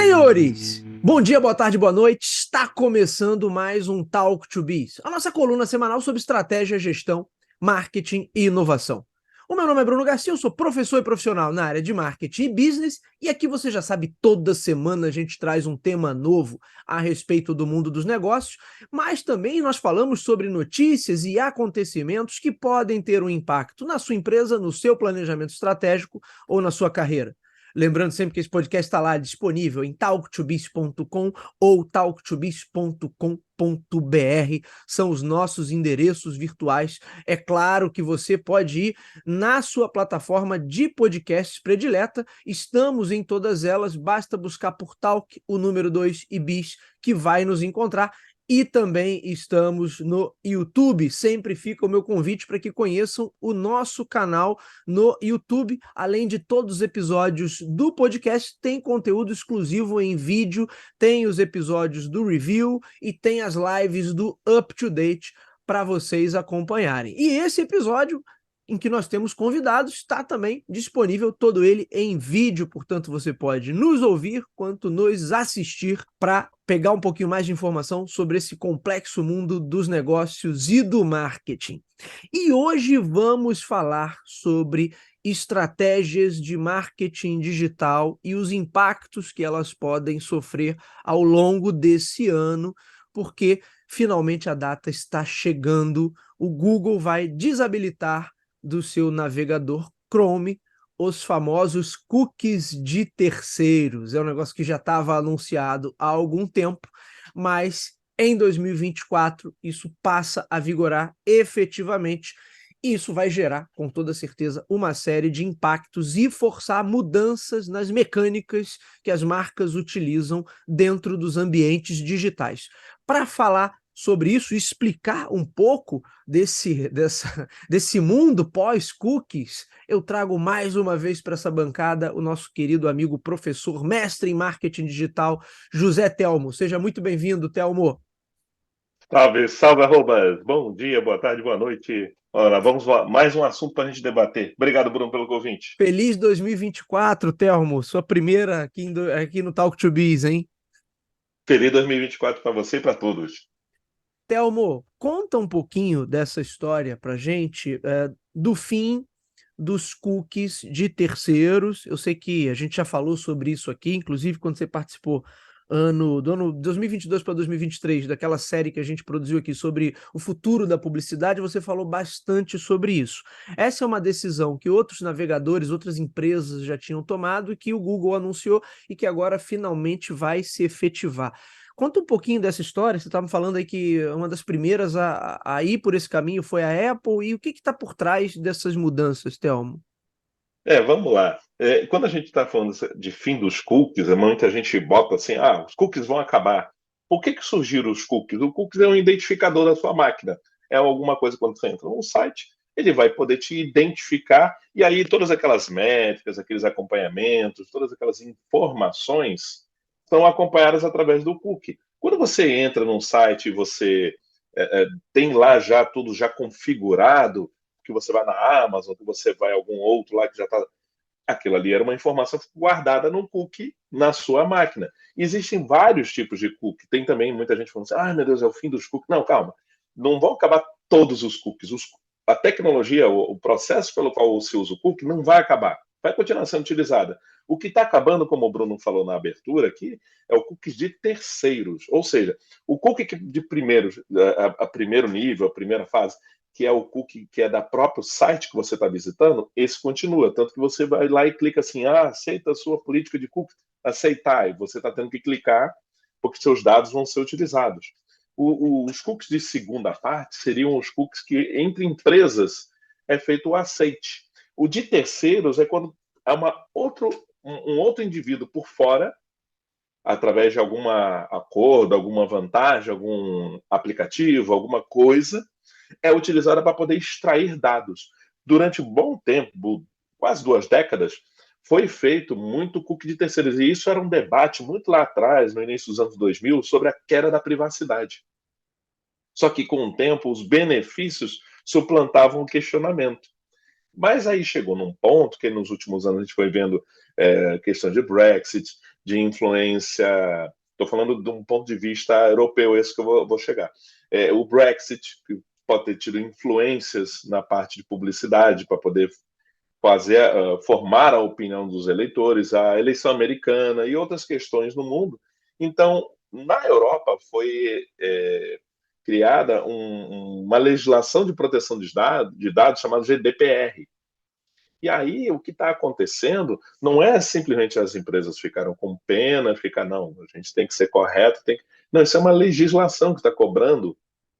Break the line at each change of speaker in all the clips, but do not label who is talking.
Senhores, bom dia, boa tarde, boa noite. Está começando mais um Talk to Biz, a nossa coluna semanal sobre estratégia, gestão, marketing e inovação. O meu nome é Bruno Garcia, eu sou professor e profissional na área de marketing e business, e aqui você já sabe, toda semana a gente traz um tema novo a respeito do mundo dos negócios, mas também nós falamos sobre notícias e acontecimentos que podem ter um impacto na sua empresa, no seu planejamento estratégico ou na sua carreira. Lembrando sempre que esse podcast está lá disponível em talktobiz.com ou talktobiz.com.br, são os nossos endereços virtuais. É claro que você pode ir na sua plataforma de podcasts predileta, estamos em todas elas, basta buscar por Talk, o número 2 e Biz, que vai nos encontrar. E também estamos no YouTube. Sempre fica o meu convite para que conheçam o nosso canal no YouTube. Além de todos os episódios do podcast, tem conteúdo exclusivo em vídeo, tem os episódios do review e tem as lives do Up to Date para vocês acompanharem. E esse episódio em que nós temos convidados está também disponível todo ele em vídeo, portanto você pode nos ouvir quanto nos assistir para pegar um pouquinho mais de informação sobre esse complexo mundo dos negócios e do marketing. E hoje vamos falar sobre estratégias de marketing digital e os impactos que elas podem sofrer ao longo desse ano, porque finalmente a data está chegando, o Google vai desabilitar do seu navegador Chrome os famosos cookies de terceiros. É um negócio que já estava anunciado há algum tempo, mas em 2024 isso passa a vigorar efetivamente. E isso vai gerar, com toda certeza, uma série de impactos e forçar mudanças nas mecânicas que as marcas utilizam dentro dos ambientes digitais. Para falar sobre isso, explicar um pouco desse mundo pós-cookies, eu trago mais uma vez para essa bancada o nosso querido amigo professor, mestre em marketing digital, José Telmo. Seja muito bem-vindo, Telmo.
Salve, salve, arrobas. Bom dia, boa tarde, boa noite. Ora, vamos lá, mais um assunto para a gente debater. Obrigado, Bruno, pelo convite.
Feliz 2024, Telmo. Sua primeira aqui no Talk to Biz, hein?
Feliz 2024 para você e para todos.
Telmo, conta um pouquinho dessa história para gente, do fim dos cookies de terceiros. Eu sei que a gente já falou sobre isso aqui, inclusive quando você participou do ano 2022 para 2023, daquela série que a gente produziu aqui sobre o futuro da publicidade, você falou bastante sobre isso. Essa é uma decisão que outros navegadores, outras empresas já tinham tomado e que o Google anunciou e que agora finalmente vai se efetivar. Conta um pouquinho dessa história. Você estava me falando aí que uma das primeiras a ir por esse caminho foi a Apple, e o que está por trás dessas mudanças, Telmo?
Vamos lá. Quando a gente está falando de fim dos cookies, muita gente bota assim, os cookies vão acabar. Por que surgiram os cookies? O cookies é um identificador da sua máquina. É alguma coisa quando você entra num site, ele vai poder te identificar e aí todas aquelas métricas, aqueles acompanhamentos, todas aquelas informações são acompanhadas através do cookie. Quando você entra num site e você tem lá já tudo já configurado, que você vai na Amazon, que você vai a algum outro lá que já está. Aquilo ali era uma informação guardada num cookie na sua máquina. E existem vários tipos de cookie. Tem também muita gente falando assim: meu Deus, é o fim dos cookies. Não, calma. Não vão acabar todos os cookies. A tecnologia, o processo pelo qual se usa o cookie não vai acabar. Vai continuar sendo utilizada. O que está acabando, como o Bruno falou na abertura aqui, é o cookie de terceiros. Ou seja, o cookie de primeiro nível, a primeira fase, que é o cookie que é da próprio site que você está visitando, esse continua. Tanto que você vai lá e clica assim, aceita a sua política de cookie, aceitar, e você está tendo que clicar porque seus dados vão ser utilizados. Os cookies de segunda parte seriam os cookies que, entre empresas, é feito o aceite. O de terceiros é quando há um outro indivíduo por fora, através de algum acordo, alguma vantagem, algum aplicativo, alguma coisa, é utilizada para poder extrair dados. Durante um bom tempo, quase 2 décadas, foi feito muito cookie de terceiros. E isso era um debate muito lá atrás, no início dos anos 2000, sobre a queda da privacidade. Só que, com o tempo, os benefícios suplantavam o questionamento. Mas aí chegou num ponto que nos últimos anos a gente foi vendo questão de Brexit, de influência. Estou falando de um ponto de vista europeu, esse que eu vou chegar. O Brexit, que pode ter tido influências na parte de publicidade para poder fazer, formar a opinião dos eleitores, a eleição americana e outras questões no mundo. Então, na Europa foi criada uma legislação de proteção de dados chamada GDPR. E aí, o que está acontecendo não é simplesmente as empresas ficaram com pena, não, a gente tem que ser correto, Não, isso é uma legislação que está cobrando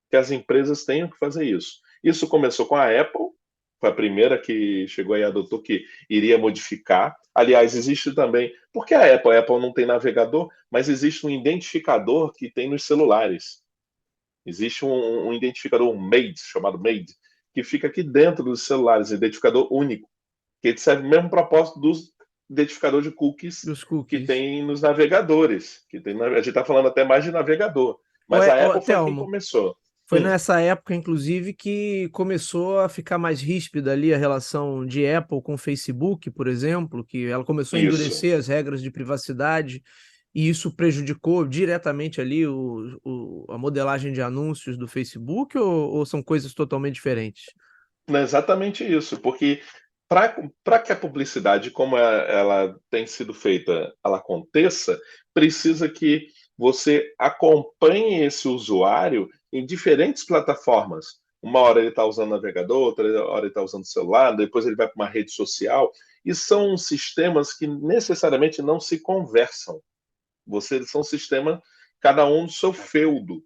que as empresas tenham que fazer isso. Isso começou com a Apple, foi a primeira que chegou aí e adotou que iria modificar. Aliás, existe também, porque a Apple não tem navegador, mas existe um identificador que tem nos celulares. Existe um identificador, um MAID, chamado MAID, que fica aqui dentro dos celulares, identificador único, que serve o mesmo propósito dos identificador de cookies
Dos
que
cookies.
tem nos navegadores. A gente está falando até mais de navegador. Mas a Apple foi quem
Telmo,
começou.
foi nessa época, inclusive, que começou a ficar mais ríspida ali a relação de Apple com o Facebook, por exemplo, que ela começou a
Isso.
endurecer as regras de privacidade e isso prejudicou diretamente ali a modelagem de anúncios do Facebook, ou são coisas totalmente diferentes?
É exatamente isso, porque para que a publicidade, como ela tem sido feita, ela aconteça, precisa que você acompanhe esse usuário em diferentes plataformas. Uma hora ele está usando navegador, outra hora ele está usando celular, depois ele vai para uma rede social, e são sistemas que necessariamente não se conversam. São sistemas, cada um do seu feudo.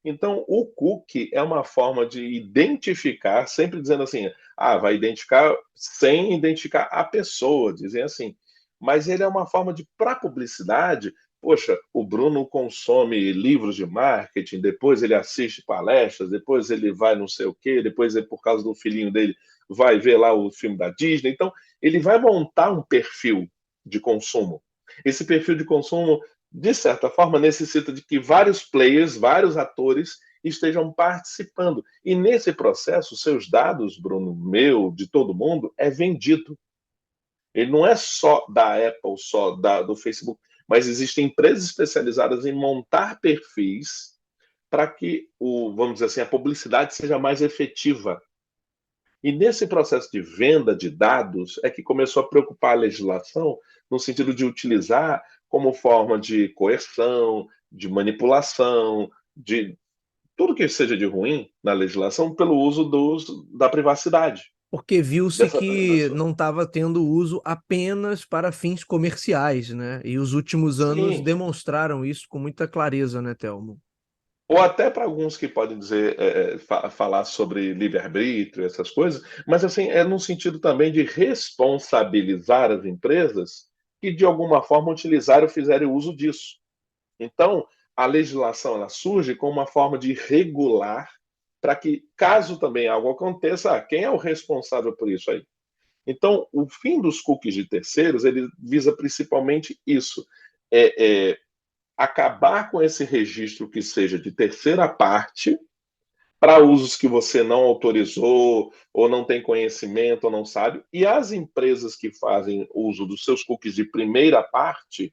Então, o cookie é uma forma de identificar, sempre dizendo assim, vai identificar sem identificar a pessoa, dizem assim. Mas ele é uma forma de, para publicidade, poxa, o Bruno consome livros de marketing, depois ele assiste palestras, depois ele vai não sei o quê, depois, por causa do filhinho dele, vai ver lá o filme da Disney. Então, ele vai montar um perfil de consumo. Esse perfil de consumo de certa forma, necessita de que vários players, vários atores estejam participando. E nesse processo, seus dados, Bruno, meu, de todo mundo, é vendido. Ele não é só da Apple, do Facebook, mas existem empresas especializadas em montar perfis para que, vamos dizer assim, a publicidade seja mais efetiva. E nesse processo de venda de dados é que começou a preocupar a legislação no sentido de utilizar como forma de coerção, de manipulação, de tudo que seja de ruim na legislação pelo uso da privacidade.
Porque viu-se que não estava tendo uso apenas para fins comerciais, né? E os últimos anos
Sim,
demonstraram isso com muita clareza, né, Telmo?
ou até para alguns que podem dizer, falar sobre livre-arbítrio, essas coisas, mas assim, é no sentido também de responsabilizar as empresas que, de alguma forma, utilizaram ou fizeram uso disso. Então, a legislação ela surge como uma forma de regular para que, caso também algo aconteça, quem é o responsável por isso aí? Então, o fim dos cookies de terceiros, ele visa principalmente isso, é acabar com esse registro que seja de terceira parte para usos que você não autorizou, ou não tem conhecimento, ou não sabe, e as empresas que fazem uso dos seus cookies de primeira parte,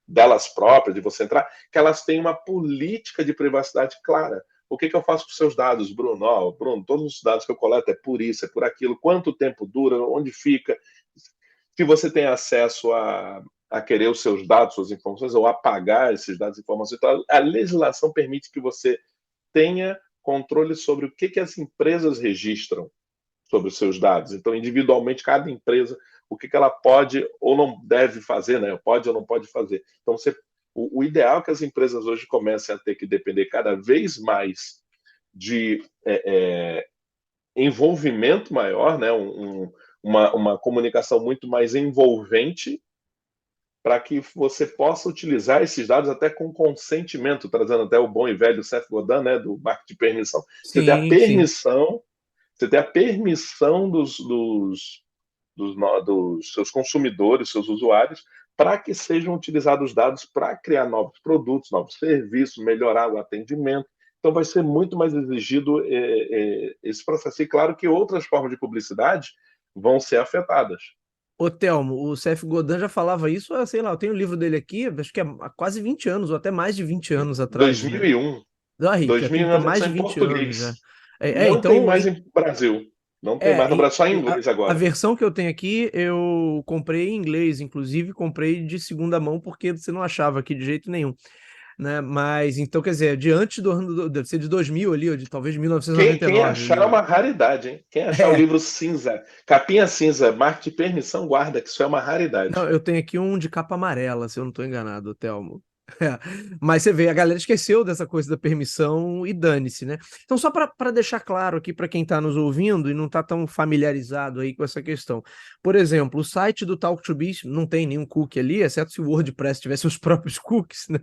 delas próprias, de você entrar, que elas têm uma política de privacidade clara. O que eu faço com os seus dados, Bruno? Bruno, todos os dados que eu coleto é por isso, é por aquilo, quanto tempo dura, onde fica, se você tem acesso a querer os seus dados, suas informações, ou apagar esses dados e informações. Então, a legislação permite que você tenha controle sobre o que as empresas registram sobre os seus dados. Então, individualmente, cada empresa, o que ela pode ou não deve fazer, né? Pode ou não pode fazer. Então, o ideal é que as empresas hoje comecem a ter que depender cada vez mais de envolvimento maior, né? Uma comunicação muito mais envolvente para que você possa utilizar esses dados até com consentimento, trazendo até o bom e velho Seth Godin, né, do marketing de permissão.
Sim, sim.
Você tem a permissão dos seus consumidores, seus usuários, para que sejam utilizados os dados para criar novos produtos, novos serviços, melhorar o atendimento. Então, vai ser muito mais exigido esse processo. E claro que outras formas de publicidade vão ser afetadas.
Ô, Telmo, o CF Godin já falava isso, sei lá, eu tenho o livro dele aqui, acho que é há quase 20 anos, ou até mais de 20 anos atrás, né?
2001.
Aí, que tem
2001 é uma
mais de
versão em
20 anos já.
português. Não tem
Então,
mais em Brasil. Não tem mais
é,
no Brasil, só em
a,
inglês
a
agora.
versão que eu tenho aqui, eu comprei em inglês, inclusive comprei de segunda mão, porque você não achava aqui de jeito nenhum, né? Mas, então, quer dizer, diante do ano, deve ser de 2000 ali, ou de talvez
Quem
1999 o
achar é
livro.
uma raridade, hein? Quem achar o
É,
livro cinza, capinha cinza, marca de permissão, guarda, que isso é uma
não,
raridade.
eu tenho aqui um de capa amarela, se eu não estou enganado, Telmo. É. Mas você vê, a galera esqueceu dessa coisa da permissão e dane-se, né? Então, só para deixar claro aqui para quem está nos ouvindo e não está tão familiarizado aí com essa questão. Por exemplo, o site do Talk2Biz não tem nenhum cookie ali, exceto se o WordPress tivesse os próprios cookies, né?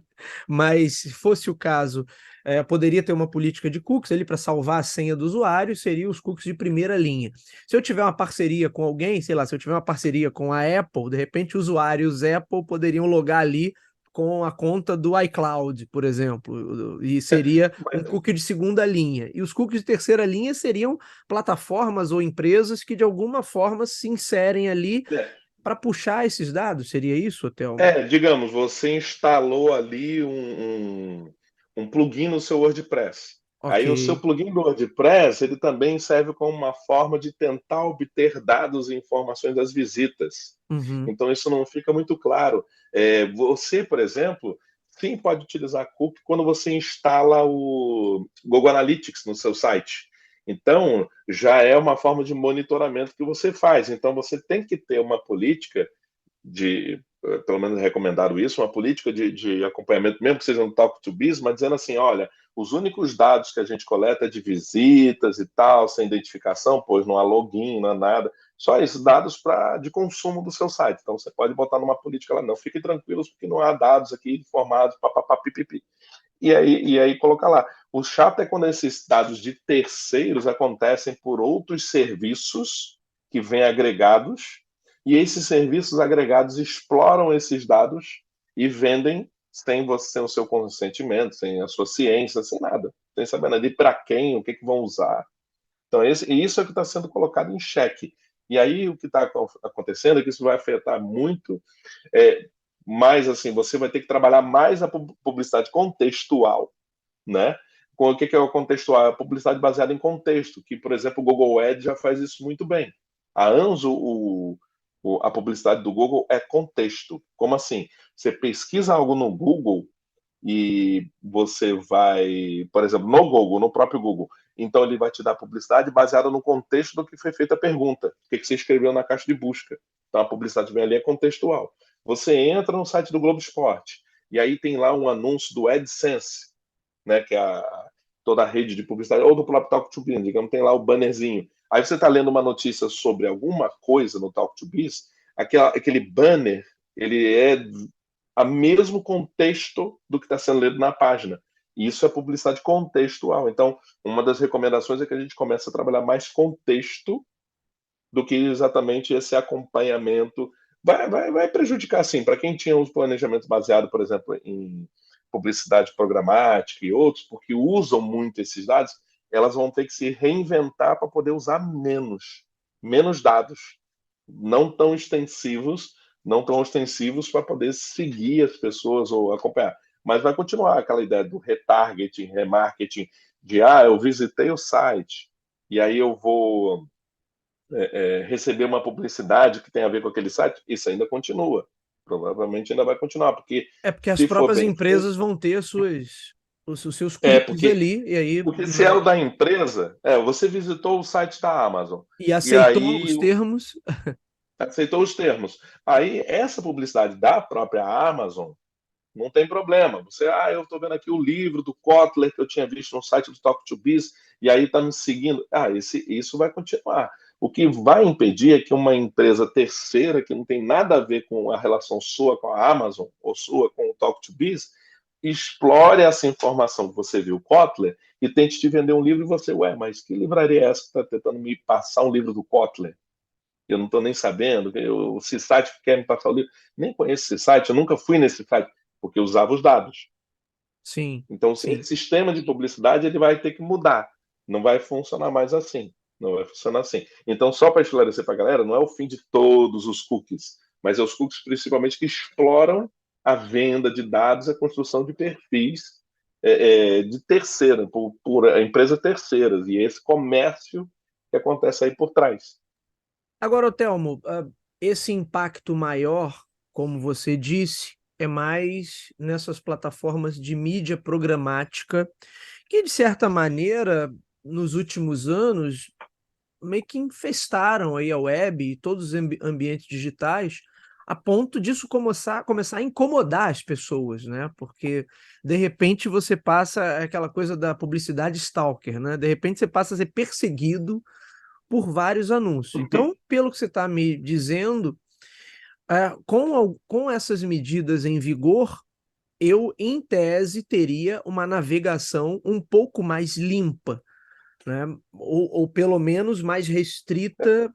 Mas se fosse o caso, poderia ter uma política de cookies ali para salvar a senha do usuário, seria os cookies de primeira linha. Se eu tiver uma parceria com alguém, sei lá, se eu tiver uma parceria com a Apple, de repente usuários Apple poderiam logar ali com a conta do iCloud, por exemplo, e seria um
Mas,
cookie de segunda linha. E os cookies de terceira linha seriam plataformas ou empresas que de alguma forma se inserem ali
é,
para puxar esses dados. Seria isso, Thelmo?
digamos, você instalou ali um plugin no seu WordPress.
Ok.
Aí o seu plugin do WordPress, ele também serve como uma forma de tentar obter dados e informações das visitas.
Uhum.
Então isso não fica muito claro. Você, por exemplo, sim pode utilizar cookie quando você instala o Google Analytics no seu site. Então já é uma forma de monitoramento que você faz. Então você tem que ter uma política de, pelo menos recomendaram isso, uma política de acompanhamento, mesmo que seja no Talk to Biz, mas dizendo assim, olha, os únicos dados que a gente coleta é de visitas e tal, sem identificação, pois não há login, não há nada, só esses dados de consumo do seu site. Então você pode botar numa política lá, não, fiquem tranquilos, porque não há dados aqui informados, papapá, pipipi. E aí colocar lá. O chato é quando esses dados de terceiros acontecem por outros serviços que vêm agregados, e esses serviços agregados exploram esses dados e vendem sem você, sem o seu consentimento, sem a sua ciência, sem nada, sem saber nada de para quem, o que, que vão usar. Então, isso é o que está sendo colocado em xeque. E aí, o que está acontecendo é que isso vai afetar muito é, mais assim, você vai ter que trabalhar mais a publicidade contextual, né? Com o que é o contextual? A publicidade baseada em contexto, que, por exemplo, o Google Ads já faz isso muito bem. Há anos, a publicidade do Google é contexto. Como assim? Você pesquisa algo no Google e você vai, por exemplo, no Google, no próprio Google, então ele vai te dar publicidade baseada no contexto do que foi feita a pergunta, o que você escreveu na caixa de busca. Então a publicidade vem ali é contextual. Você entra no site do Globo Esporte e aí tem lá um anúncio do AdSense, né, que é toda a rede de publicidade, ou do próprio Talk to Biz, digamos, tem lá o bannerzinho. Aí você está lendo uma notícia sobre alguma coisa no Talk to Biz, aquele banner, ele é a mesmo contexto do que está sendo lido na página. E isso é publicidade contextual. Então, uma das recomendações é que a gente comece a trabalhar mais contexto do que exatamente esse acompanhamento. Vai prejudicar, sim, para quem tinha os planejamentos baseados, por exemplo, em publicidade programática e outros, porque usam muito esses dados, elas vão ter que se reinventar para poder usar menos dados, não tão extensivos, não tão extensivos para poder seguir as pessoas ou acompanhar. Mas vai continuar aquela ideia do retargeting, remarketing, de eu visitei o site e aí eu vou receber uma publicidade que tem a ver com aquele site, isso ainda continua. Provavelmente ainda vai continuar, porque
É porque as
se for
próprias
bem feito,
empresas vão ter os seus
é
cookies
porque
ali, e aí,
porque se é
né,
o da empresa, você visitou o site da Amazon
e
e
aceitou
aí
os termos.
aceitou os termos. Aí essa publicidade da própria Amazon não tem problema. Eu estou vendo aqui o livro do Kotler que eu tinha visto no site do Talk to Biz, e aí está me seguindo. Isso vai continuar. O que vai impedir é que uma empresa terceira, que não tem nada a ver com a relação sua com a Amazon, ou sua com o Talk to Biz, explore essa informação que você viu Kotler e tente te vender um livro e você, mas que livraria é essa que está tentando me passar um livro do Kotler? Eu não estou nem sabendo. O site que quer me passar o livro, nem conheço esse site, eu nunca fui nesse site porque eu usava os dados.
Sim,
Então, esse
sim.
sistema de publicidade ele vai ter que mudar. Não vai funcionar mais assim. Não vai funcionar assim. Então, só para esclarecer para a galera, não é o fim de todos os cookies, mas é os cookies principalmente que exploram a venda de dados, a construção de perfis de terceira, por empresas terceiras, e esse comércio que acontece aí por trás.
Agora, Telmo, esse impacto maior, como você disse, é mais nessas plataformas de mídia programática, que, de certa maneira, nos últimos anos, meio que infestaram aí a web e todos os ambientes digitais, a ponto disso começar a incomodar as pessoas, né? Porque, de repente, você passa aquela coisa da publicidade stalker, né? De repente, você passa a ser perseguido por vários anúncios. Então, pelo que você está me dizendo, com essas medidas em vigor, eu, em tese, teria uma navegação um pouco mais limpa, né? Ou pelo menos mais restrita.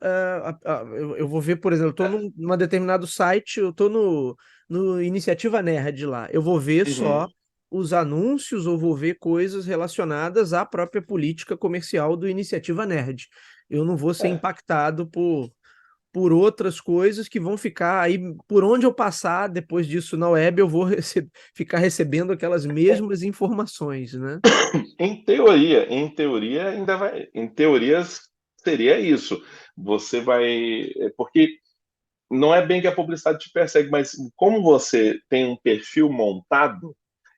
Eu vou ver, por exemplo, eu estou num determinado site, eu estou no Iniciativa Nerd lá, eu vou ver
Uhum.
só os anúncios ou vou ver coisas relacionadas à própria política comercial do Iniciativa Nerd. Eu não vou ser
É.
impactado por outras coisas que vão ficar aí, por onde eu passar depois disso na web, eu vou ficar recebendo aquelas mesmas informações, né?
Em teoria ainda vai, em teoria seria isso. Você vai, porque não é bem que a publicidade te persegue, mas como você tem um perfil montado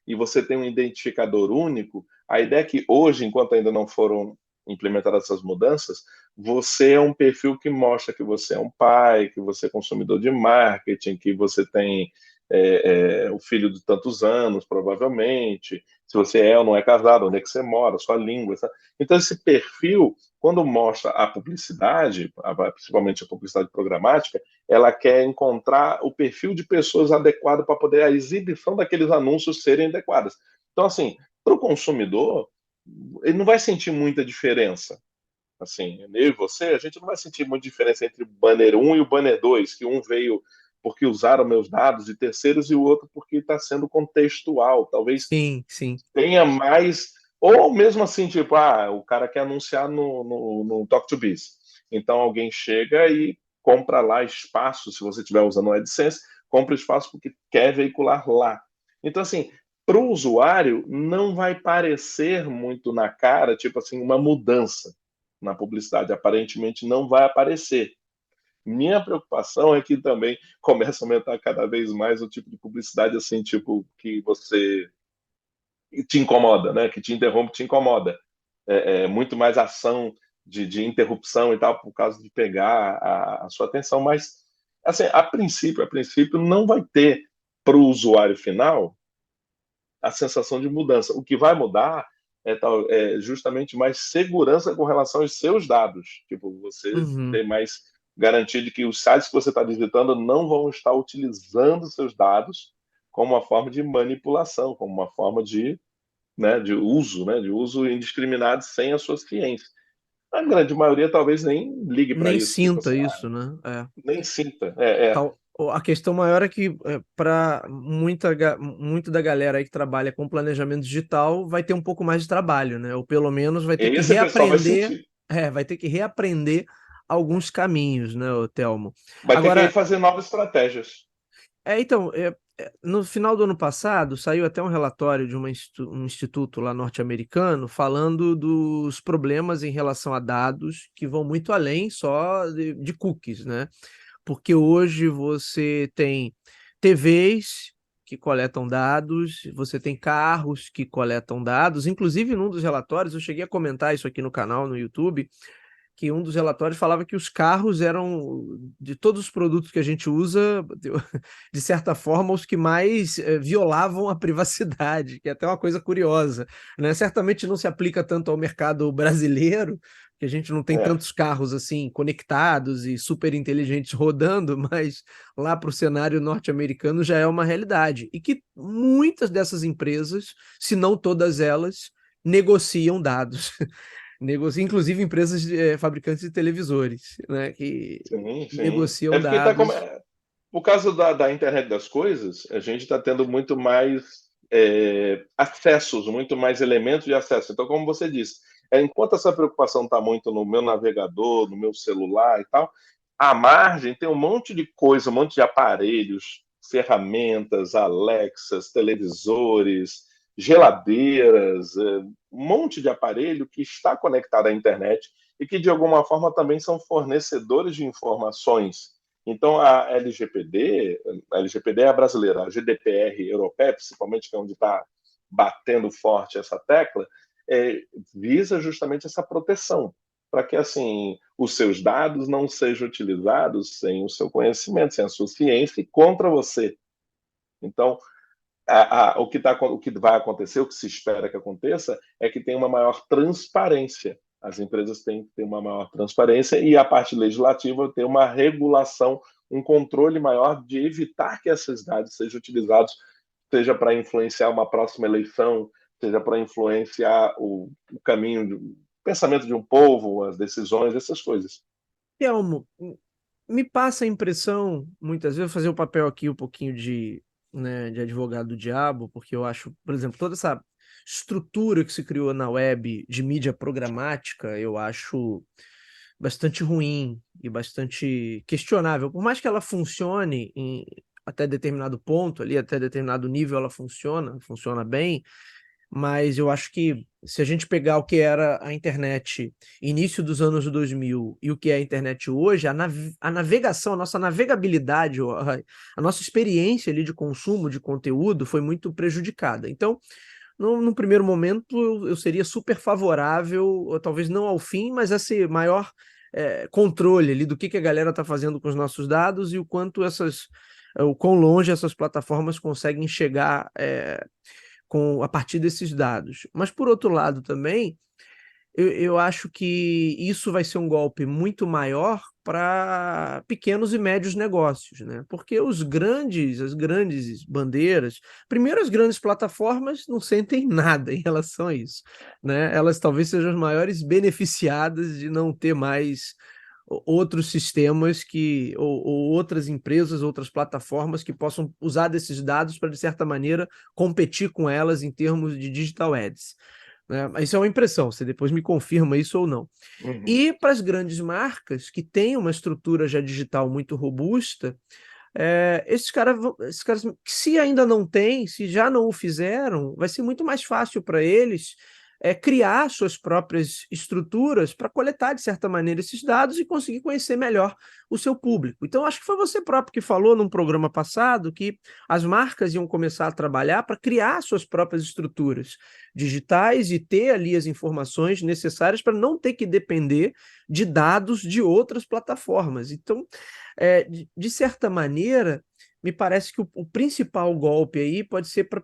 e você tem um identificador único, a ideia é que hoje, enquanto ainda não foram implementadas essas mudanças, você é um perfil que mostra que você é um pai, que você é consumidor de marketing, que você tem o filho de tantos anos, provavelmente, se você é ou não é casado, onde é que você mora, sua língua. Sabe? Então, esse perfil, quando mostra a publicidade, principalmente a publicidade programática, ela quer encontrar o perfil de pessoas adequado para poder a exibição daqueles anúncios serem adequadas. Então, assim, para o consumidor, ele não vai sentir muita diferença. Assim, eu e você, a gente não vai sentir muita diferença entre o banner um e o banner 2, que um veio porque usaram meus dados de terceiros e o outro porque está sendo contextual. Talvez
Sim, sim.
tenha mais. Ou mesmo assim, tipo, o cara quer anunciar no Talk to Biz. Então alguém chega e compra lá espaço, se você estiver usando o AdSense, compra espaço porque quer veicular lá. Então, assim, para o usuário, não vai parecer muito na cara, tipo assim, uma mudança na publicidade. Aparentemente não vai aparecer. Minha preocupação é que também começa a aumentar cada vez mais o tipo de publicidade, assim, tipo, que você te incomoda, né? Que te interrompe, te incomoda. Muito mais ação de interrupção e tal, por causa de pegar a sua atenção. Mas, assim, a princípio não vai ter para o usuário final a sensação de mudança. O que vai mudar é justamente mais segurança com relação aos seus dados. Tipo, você
Uhum.
ter mais garantia de que os sites que você está visitando não vão estar utilizando seus dados como uma forma de manipulação, como uma forma de uso indiscriminado sem a sua ciência. A grande maioria talvez nem ligue para
Nem
isso, tipo
sinta
assim,
isso, né?
nem sinta.
A questão maior é que, para muito da galera aí que trabalha com planejamento digital, vai ter um pouco mais de trabalho, né? Ou pelo menos vai ter que
Esse pessoal vai
reaprender,
sentir.
vai ter que reaprender alguns caminhos, né, ô Telmo?
Vai ter que
Agora,
fazer novas estratégias.
então, no final do ano passado, saiu até um relatório de um instituto lá norte-americano falando dos problemas em relação a dados que vão muito além só de cookies, né? Porque hoje você tem TVs que coletam dados, você tem carros que coletam dados. Inclusive, num dos relatórios, eu cheguei a comentar isso aqui no canal, no YouTube, que um dos relatórios falava que os carros eram, de todos os produtos que a gente usa, de certa forma, os que mais violavam a privacidade, que é até uma coisa curiosa, né? Certamente não se aplica tanto ao mercado brasileiro, que a gente não tem
É.
tantos carros assim conectados e super inteligentes rodando, mas lá para o cenário norte-americano já é uma realidade. E que muitas dessas empresas, se não todas elas, negociam dados. Inclusive empresas fabricantes de televisores, né, que
Sim, sim. É
negociam
porque tá
dados.
por causa da internet das coisas, a gente está tendo muito mais acessos, muito mais elementos de acesso. Então, como você disse, enquanto essa preocupação está muito no meu navegador, no meu celular e tal, à margem tem um monte de coisa, um monte de aparelhos, ferramentas, Alexas, televisores, geladeiras, um monte de aparelho que está conectado à internet e que, de alguma forma, também são fornecedores de informações. Então, a LGPD é a brasileira, a GDPR europeia, principalmente, que é onde está batendo forte essa tecla, visa justamente essa proteção, para que assim os seus dados não sejam utilizados sem o seu conhecimento, sem a sua ciência e contra você. Então, o que vai acontecer, o que se espera que aconteça, é que tenha uma maior transparência. As empresas têm que ter uma maior transparência e a parte legislativa ter uma regulação, um controle maior de evitar que esses dados sejam utilizados, seja para influenciar uma próxima eleição, seja para influenciar o caminho, o pensamento de um povo, as decisões, essas coisas.
Elmo, me passa a impressão, muitas vezes, fazer o papel aqui um pouquinho de advogado do diabo, porque eu acho, por exemplo, toda essa estrutura que se criou na web de mídia programática, eu acho bastante ruim e bastante questionável. Por mais que ela funcione até determinado ponto ali, até determinado nível ela funciona bem, mas eu acho que se a gente pegar o que era a internet início dos anos 2000 e o que é a internet hoje, a navegação, a nossa navegabilidade, a nossa experiência ali de consumo de conteúdo foi muito prejudicada. Então, no primeiro momento, eu seria super favorável, ou talvez não ao fim, mas a esse maior controle ali do que a galera está fazendo com os nossos dados e o quanto o quão longe essas plataformas conseguem chegar a partir desses dados. Mas, por outro lado, também, eu acho que isso vai ser um golpe muito maior para pequenos e médios negócios, né? Porque as grandes bandeiras, primeiro, as grandes plataformas não sentem nada em relação a isso, né? Elas talvez sejam as maiores beneficiadas de não ter mais outros sistemas ou outras empresas, outras plataformas que possam usar desses dados para, de certa maneira, competir com elas em termos de digital ads, né? Isso é uma impressão, você depois me confirma isso ou não.
Uhum.
E para as grandes marcas, que têm uma estrutura já digital muito robusta, esses caras, se ainda não têm, se já não o fizeram, vai ser muito mais fácil para eles criar suas próprias estruturas para coletar, de certa maneira, esses dados e conseguir conhecer melhor o seu público. Então, acho que foi você próprio que falou num programa passado que as marcas iam começar a trabalhar para criar suas próprias estruturas digitais e ter ali as informações necessárias para não ter que depender de dados de outras plataformas. Então, de certa maneira, me parece que o principal golpe aí pode ser para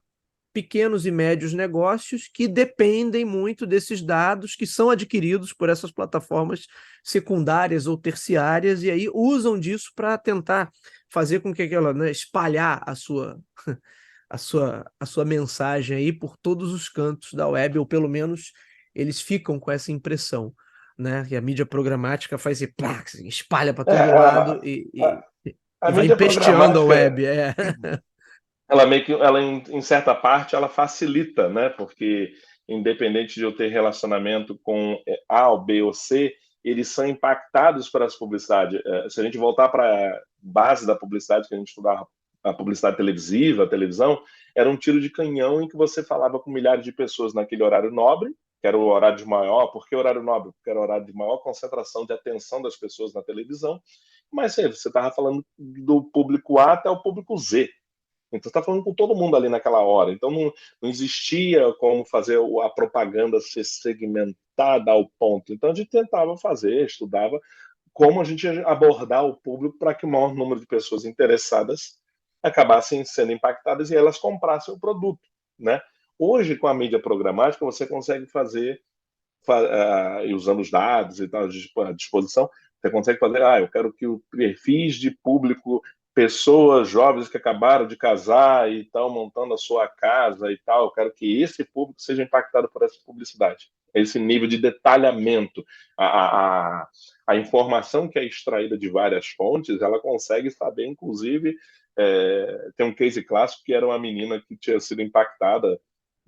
pequenos e médios negócios que dependem muito desses dados que são adquiridos por essas plataformas secundárias ou terciárias e aí usam disso para tentar fazer com que ela, né, espalhar a sua mensagem aí por todos os cantos da web, ou pelo menos eles ficam com essa impressão, né? Que a mídia programática faz e pá, assim, espalha para
É,
todo lado
a, a
e vai
mídia
empesteando a
programática,
web.
ela meio que, ela em certa parte, ela facilita, né? Porque independente de eu ter relacionamento com A ou B ou C, eles são impactados pelas publicidades. Se a gente voltar para a base da publicidade que a gente estudava, a publicidade televisiva, a televisão, era um tiro de canhão em que você falava com milhares de pessoas naquele horário nobre, que era o horário de maior, por que horário nobre? Porque era o horário de maior concentração de atenção das pessoas na televisão, mas você estava falando do público A até o público Z. Então, você está falando com todo mundo ali naquela hora. Então, não existia como fazer a propaganda ser segmentada ao ponto. Então, a gente tentava fazer, estudava como a gente ia abordar o público para que o maior número de pessoas interessadas acabassem sendo impactadas e elas comprassem o produto, né? Hoje, com a mídia programática, você consegue fazer, e usando os dados e tal à disposição, você consegue fazer, eu quero que o perfis de público, pessoas jovens que acabaram de casar e estão montando a sua casa e tal, eu quero que esse público seja impactado por essa publicidade. Esse nível de detalhamento, a informação que é extraída de várias fontes, ela consegue saber, inclusive, tem um case clássico que era uma menina que tinha sido impactada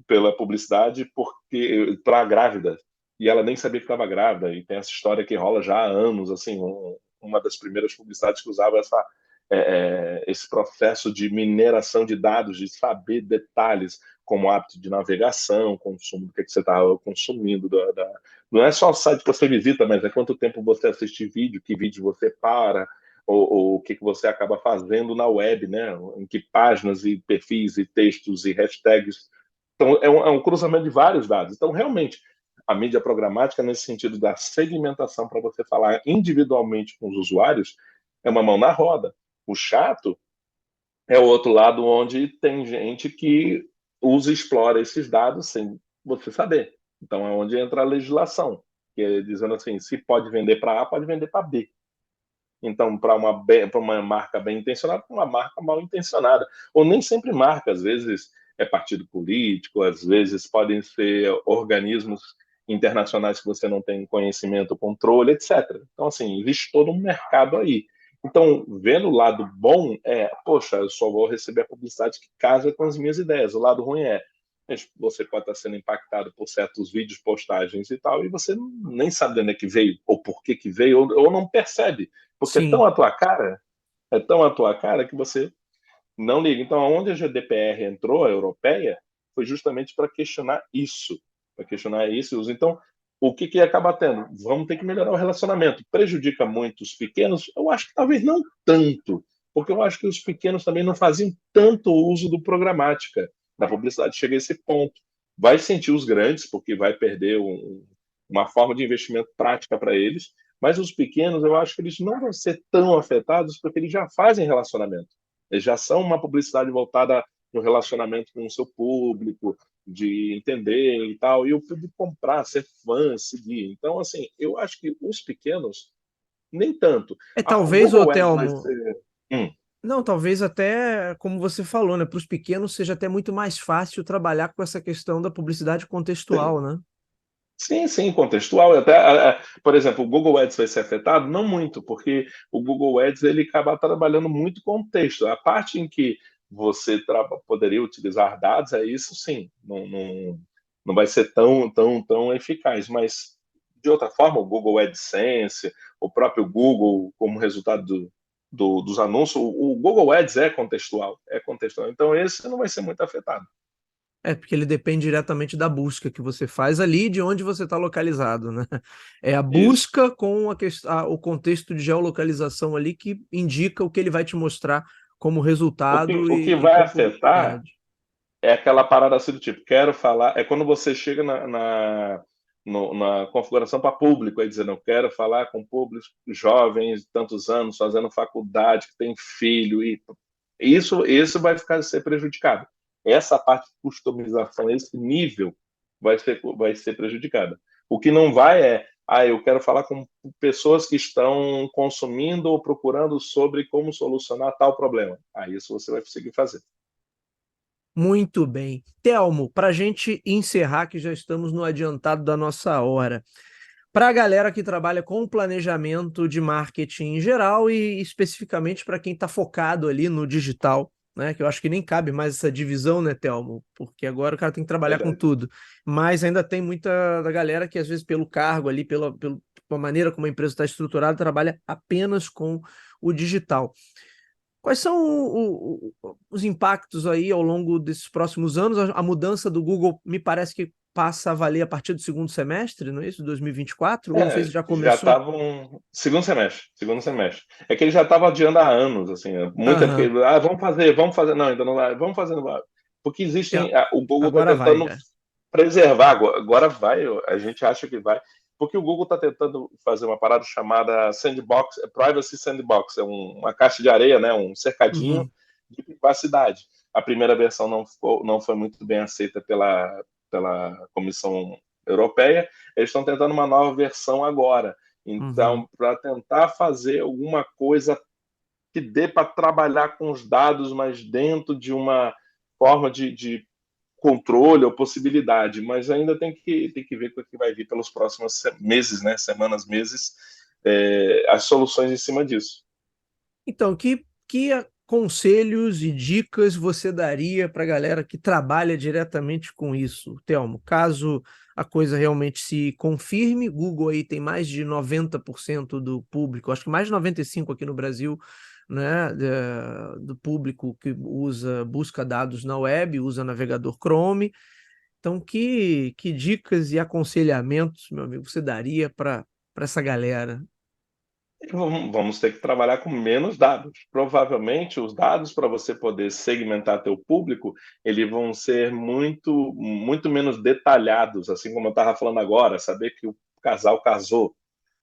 pela publicidade porque para grávida e ela nem sabia que estava grávida, e tem essa história que rola já há anos, assim, uma das primeiras publicidades que usava esse processo de mineração de dados, de saber detalhes, como hábito de navegação, consumo, do que você estava consumindo, não é só o site que você visita, mas é quanto tempo você assiste vídeo, que vídeo você para, ou o que você acaba fazendo na web, né? Em que páginas e perfis e textos e hashtags. Então, é um cruzamento de vários dados. Então, realmente, a mídia programática, nesse sentido da segmentação para você falar individualmente com os usuários, é uma mão na roda. O chato é o outro lado onde tem gente que usa e explora esses dados sem você saber. Então é onde entra a legislação, que é dizendo assim, se pode vender para A, pode vender para B. Então, para uma marca bem intencionada, para uma marca mal intencionada. Ou nem sempre marca, às vezes é partido político, às vezes podem ser organismos internacionais que você não tem conhecimento, controle, etc. Então, assim, existe todo um mercado aí. Então, vendo o lado bom, poxa, eu só vou receber a publicidade que casa com as minhas ideias. O lado ruim você pode estar sendo impactado por certos vídeos, postagens e tal, e você nem sabe de onde é que veio, ou por que que veio, ou não percebe. Porque
Sim.
é tão a tua cara que você não liga. Então, onde a GDPR entrou, a europeia, foi justamente para questionar isso. Então, o que acaba tendo? Vamos ter que melhorar o relacionamento. Prejudica muito os pequenos? Eu acho que talvez não tanto, porque eu acho que os pequenos também não faziam tanto uso do programática. Na publicidade chega a esse ponto. Vai sentir os grandes, porque vai perder uma forma de investimento prática para eles, mas os pequenos, eu acho que eles não vão ser tão afetados porque eles já fazem relacionamento. Eles já são uma publicidade voltada no relacionamento com o seu público, de entender e tal, e o público comprar, ser fã, seguir. Então, assim, eu acho que os pequenos, nem tanto. O
Talvez, ô
Google Ads vai
Telmo,
ser. Hum,
não, talvez até, como você falou, né, para os pequenos seja até muito mais fácil trabalhar com essa questão da publicidade
sim.
contextual, né?
Sim, sim, contextual. Até, por exemplo, o Google Ads vai ser afetado? Não muito, porque o Google Ads ele acaba trabalhando muito contexto. A parte em que você poderia utilizar dados, isso sim, não vai ser tão eficaz. Mas, de outra forma, o Google AdSense, o próprio Google, como resultado dos anúncios, o Google Ads é contextual, é contextual. Então, esse não vai ser muito afetado.
Porque ele depende diretamente da busca que você faz ali e de onde você está localizado, né? É a
Isso.
busca com o contexto de geolocalização ali que indica o que ele vai te mostrar como
O que,
resultado
o que
e
vai
como
afetar
publicidade.
é aquela parada assim do tipo, quero falar. É quando você chega na configuração para público, aí dizendo, eu quero falar com públicos jovens, de tantos anos, fazendo faculdade, que tem filho, e isso vai ser prejudicado. Essa parte de customização, esse nível, vai ser prejudicada. O que não vai eu quero falar com pessoas que estão consumindo ou procurando sobre como solucionar tal problema. Isso você vai conseguir fazer.
Muito bem. Telmo, para a gente encerrar, que já estamos no adiantado da nossa hora, para a galera que trabalha com planejamento de marketing em geral e especificamente para quem está focado ali no digital, né? Que eu acho que nem cabe mais essa divisão, né, Telmo? Porque agora o cara tem que trabalhar com
Verdade.
tudo. Mas ainda tem muita da galera que, às vezes, pelo cargo ali, pela maneira como a empresa está estruturada, trabalha apenas com o digital. Quais são os impactos aí ao longo desses próximos anos? A mudança do Google me parece que passa a valer a partir do segundo semestre, não é isso? 2024? Ou não sei se já
Já
começou?
estavam. Segundo semestre, segundo semestre. É que ele já estava adiando há anos, assim, muito tempo.
Aham.
Vamos fazer. Não, ainda não vai, vamos fazer. Não vai. Porque
É,
existem. O Google está
agora vai
tentando
já.
preservar, agora vai, a gente acha que vai. Porque o Google está tentando fazer uma parada chamada sandbox, Privacy Sandbox, uma caixa de areia, né, um cercadinho
Uhum.
de privacidade. A primeira versão não foi muito bem aceita pela Comissão Europeia, eles estão tentando uma nova versão agora.
Uhum.
Então, para tentar fazer alguma coisa que dê para trabalhar com os dados, mas dentro de uma forma de controle ou possibilidade, mas ainda tem que ver o que vai vir pelos próximos meses, né? Semanas, meses, as soluções em cima disso.
Então, que conselhos e dicas você daria para a galera que trabalha diretamente com isso, Telmo? Caso a coisa realmente se confirme. Google aí tem mais de 90% do público, acho que mais de 95% aqui no Brasil, né, do público que busca dados na web, usa navegador Chrome. Então, que dicas e aconselhamentos, meu amigo, você daria para essa galera?
Vamos ter que trabalhar com menos dados. Provavelmente, os dados para você poder segmentar teu público, eles vão ser muito menos detalhados, assim como eu estava falando agora, saber que o casal casou,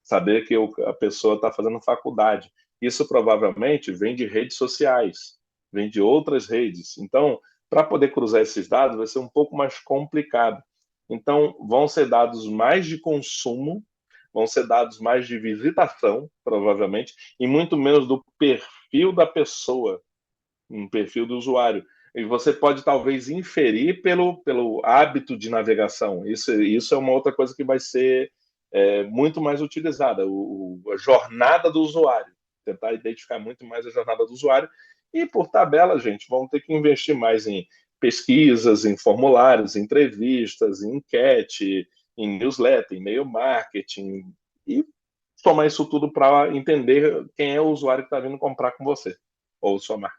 saber que a pessoa está fazendo faculdade. Isso provavelmente vem de redes sociais, vem de outras redes. Então, para poder cruzar esses dados, vai ser um pouco mais complicado. Então, vão ser dados mais de consumo, vão ser dados mais de visitação, provavelmente, e muito menos do perfil da pessoa, um perfil do usuário. E você pode talvez inferir pelo hábito de navegação. Isso é uma outra coisa que vai ser muito mais utilizada, a jornada do usuário. Tentar identificar muito mais a jornada do usuário. E, por tabela, gente, vão ter que investir mais em pesquisas, em formulários, em entrevistas, em enquete, em newsletter, e-mail marketing, e somar isso tudo para entender quem é o usuário que está vindo comprar com você, ou sua marca.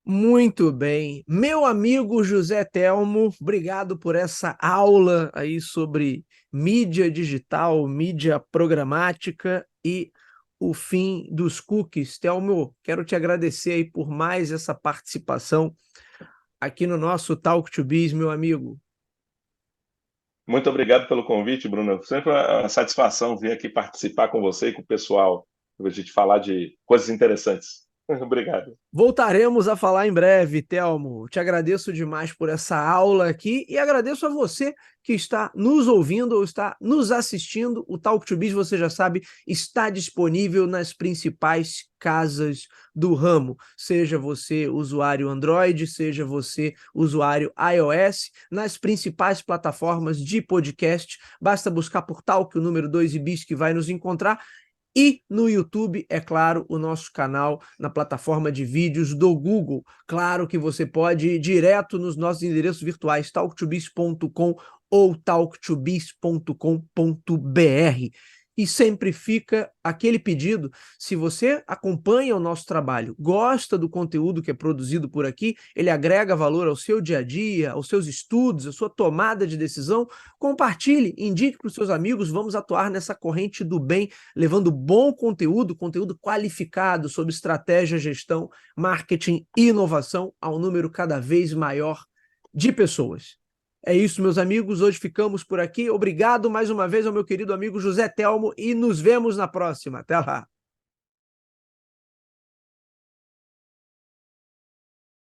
Muito bem. Meu amigo José Telmo, obrigado por essa aula aí sobre mídia digital, mídia programática e o fim dos cookies. Telmo, quero te agradecer aí por mais essa participação aqui no nosso Talk to Biz, meu amigo.
Muito obrigado pelo convite, Bruno. Sempre uma satisfação vir aqui participar com você e com o pessoal, para a gente falar de coisas interessantes. Obrigado.
Voltaremos a falar em breve, Telmo. Te agradeço demais por essa aula aqui e agradeço a você que está nos ouvindo ou está nos assistindo. O Talk to Biz, você já sabe, está disponível nas principais casas do ramo. Seja você usuário Android, seja você usuário iOS, nas principais plataformas de podcast. Basta buscar por Talk, o número 2 e Biz, que vai nos encontrar. E no YouTube, é claro, o nosso canal na plataforma de vídeos do Google. Claro que você pode ir direto nos nossos endereços virtuais, talktobiz.com ou talktobiz.com.br. E sempre fica aquele pedido, se você acompanha o nosso trabalho, gosta do conteúdo que é produzido por aqui, ele agrega valor ao seu dia a dia, aos seus estudos, à sua tomada de decisão, compartilhe, indique para os seus amigos, vamos atuar nessa corrente do bem, levando bom conteúdo, conteúdo qualificado sobre estratégia, gestão, marketing e inovação a um número cada vez maior de pessoas. É isso, meus amigos. Hoje ficamos por aqui. Obrigado mais uma vez ao meu querido amigo José Telmo e nos vemos na próxima. Até lá.